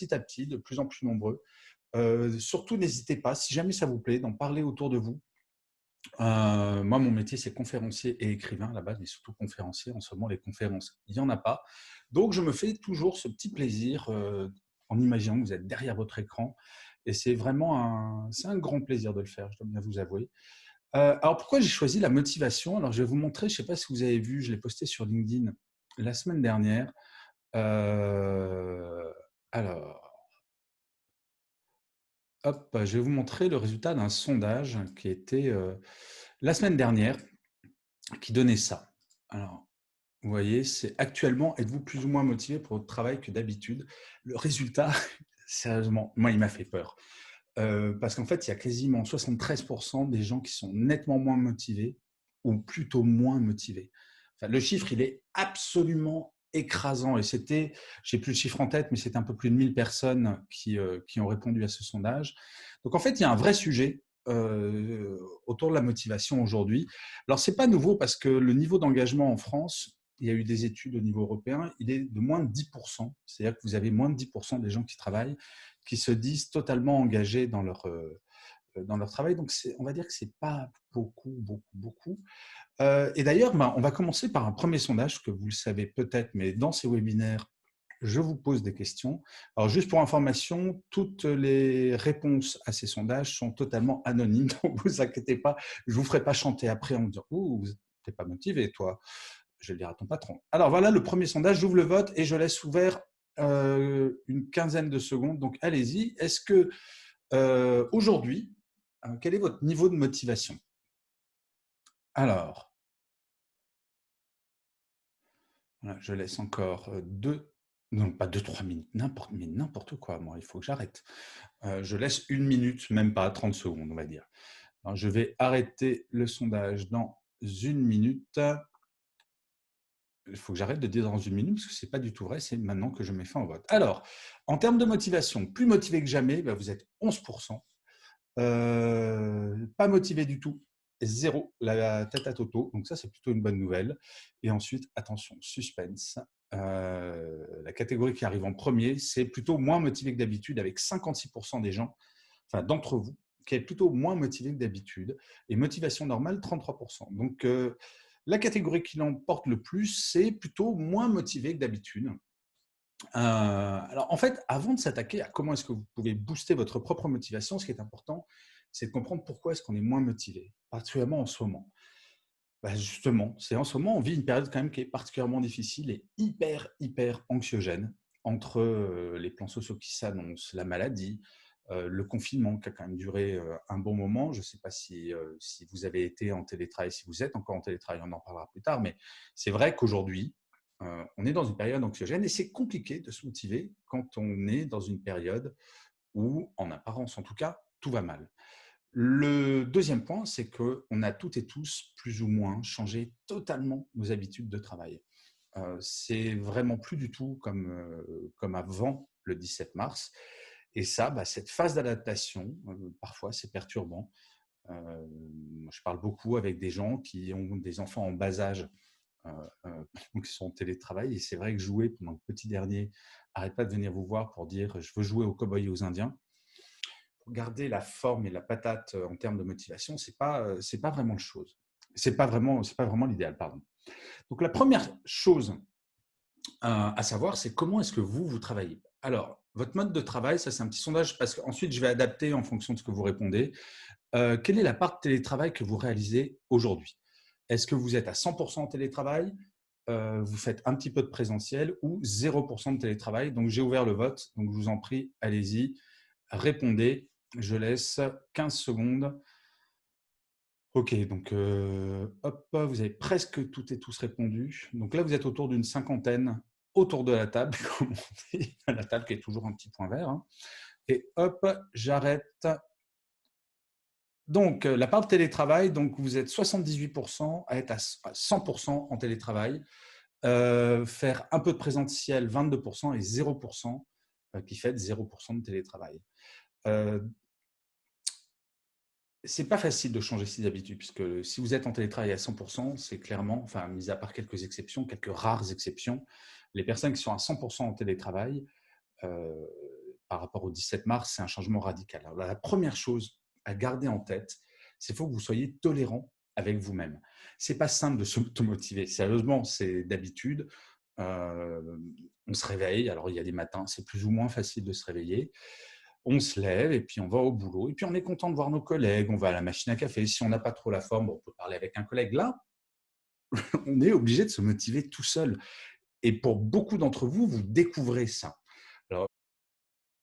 petit à petit de plus en plus nombreux. Surtout, n'hésitez pas, si jamais ça vous plaît, d'en parler autour de vous. Moi, mon métier, c'est conférencier et écrivain à la base, mais surtout conférencier. En ce moment, les conférences, il n'y en a pas. Donc, je me fais toujours ce petit plaisir en imaginant que vous êtes derrière votre écran. Et c'est vraiment c'est un grand plaisir de le faire, je dois bien vous avouer. Alors, pourquoi j'ai choisi la motivation? Alors, je vais vous montrer, je ne sais pas si vous avez vu, je l'ai posté sur LinkedIn la semaine dernière. Euh, alors, hop, je vais vous montrer le résultat d'un sondage qui était la semaine dernière, qui donnait ça. Alors, vous voyez, c'est actuellement, êtes-vous plus ou moins motivé pour votre travail que d'habitude? Le résultat, sérieusement, moi, il m'a fait peur. Parce qu'en fait, il y a quasiment 73% des gens qui sont nettement moins motivés ou plutôt moins motivés. Enfin, le chiffre, il est absolument écrasant. Et c'était, je n'ai plus le chiffre en tête, mais c'était un peu plus de 1000 personnes qui ont répondu à ce sondage. Donc, en fait, il y a un vrai sujet autour de la motivation aujourd'hui. Alors, ce n'est pas nouveau parce que le niveau d'engagement en France, il y a eu des études au niveau européen, il est de moins de 10%. C'est-à-dire que vous avez moins de 10% des gens qui travaillent qui se disent totalement engagés dans leur travail. Donc, on va dire que ce n'est pas beaucoup, beaucoup, beaucoup. Et d'ailleurs, on va commencer par un premier sondage que vous le savez peut-être, mais dans ces webinaires, je vous pose des questions. Alors, juste pour information, toutes les réponses à ces sondages sont totalement anonymes, donc ne vous inquiétez pas, je ne vous ferai pas chanter après en me disant « Ouh, tu n'es pas motivé, toi ». Je vais le dire à ton patron. Alors, voilà le premier sondage, j'ouvre le vote et je laisse ouvert une quinzaine de secondes. Donc, allez-y. Est-ce que aujourd'hui, quel est votre niveau de motivation? Alors, voilà, je laisse encore non pas 2-3 minutes, n'importe quoi, moi, il faut que j'arrête. Je laisse 1 minute, même pas 30 secondes, on va dire. Alors, je vais arrêter le sondage dans 1 minute. Il faut que j'arrête de dire dans 1 minute parce que ce n'est pas du tout vrai, c'est maintenant que je mets fin au vote. Alors, en termes de motivation, plus motivé que jamais, vous êtes 11%. Pas motivé du tout, 0, la tête à Toto. Donc ça, c'est plutôt une bonne nouvelle. Et ensuite, attention, suspense. La catégorie qui arrive en premier, c'est plutôt moins motivé que d'habitude, avec 56% des gens, enfin d'entre vous, qui est plutôt moins motivé que d'habitude. Et motivation normale, 33%. Donc, la catégorie qui l'emporte le plus, c'est plutôt moins motivé que d'habitude. Alors, en fait, avant de s'attaquer à comment est-ce que vous pouvez booster votre propre motivation, ce qui est important, c'est de comprendre pourquoi est-ce qu'on est moins motivé, particulièrement en ce moment. Justement, c'est en ce moment, on vit une période quand même qui est particulièrement difficile et hyper, hyper anxiogène entre les plans sociaux qui s'annoncent, la maladie, le confinement qui a quand même duré un bon moment. Je ne sais pas si vous avez été en télétravail, si vous êtes encore en télétravail, on en parlera plus tard, mais c'est vrai qu'aujourd'hui, on est dans une période anxiogène et c'est compliqué de se motiver quand on est dans une période où, en apparence en tout cas, tout va mal. Le deuxième point, c'est qu'on a toutes et tous plus ou moins changé totalement nos habitudes de travail. C'est vraiment plus du tout comme avant le 17 mars. Et ça, cette phase d'adaptation, parfois, c'est perturbant. Je parle beaucoup avec des gens qui ont des enfants en bas âge, qui sont en télétravail. Et c'est vrai que jouer pendant le petit dernier, arrête pas de venir vous voir pour dire je veux jouer aux cow-boys et aux Indiens. Pour garder la forme et la patate en termes de motivation, c'est pas vraiment le chose. C'est pas vraiment l'idéal, pardon. Donc la première chose à savoir, c'est comment est-ce que vous travaillez. Alors, votre mode de travail, ça c'est un petit sondage parce qu'ensuite je vais adapter en fonction de ce que vous répondez. Quelle est la part de télétravail que vous réalisez aujourd'hui? Est-ce que vous êtes à 100% en télétravail? Vous faites un petit peu de présentiel ou 0% de télétravail? Donc j'ai ouvert le vote, donc je vous en prie, allez-y, répondez. Je laisse 15 secondes. Ok, donc hop, vous avez presque toutes et tous répondu. Donc là, vous êtes autour d'une cinquantaine autour de la table, comme on dit, la table qui est toujours un petit point vert. Hein. Et hop, j'arrête. Donc, la part de télétravail, donc vous êtes 78% à être à 100% en télétravail, faire un peu de présentiel, 22% et 0% qui fait 0% de télétravail. C'est pas facile de changer ses habitudes, puisque si vous êtes en télétravail à 100%, c'est clairement, enfin, mis à part quelques exceptions, quelques rares exceptions, les personnes qui sont à 100% en télétravail, rapport au 17 mars, c'est un changement radical. Alors, la première chose à garder en tête, c'est qu'il faut que vous soyez tolérant avec vous-même. C'est pas simple de s'automotiver. Sérieusement, c'est d'habitude. On se réveille. Alors, il y a des matins, c'est plus ou moins facile de se réveiller. On se lève et puis on va au boulot. Et puis, on est content de voir nos collègues. On va à la machine à café. Si on n'a pas trop la forme, bon, on peut parler avec un collègue. Là, on est obligé de se motiver tout seul. Et pour beaucoup d'entre vous, vous découvrez ça.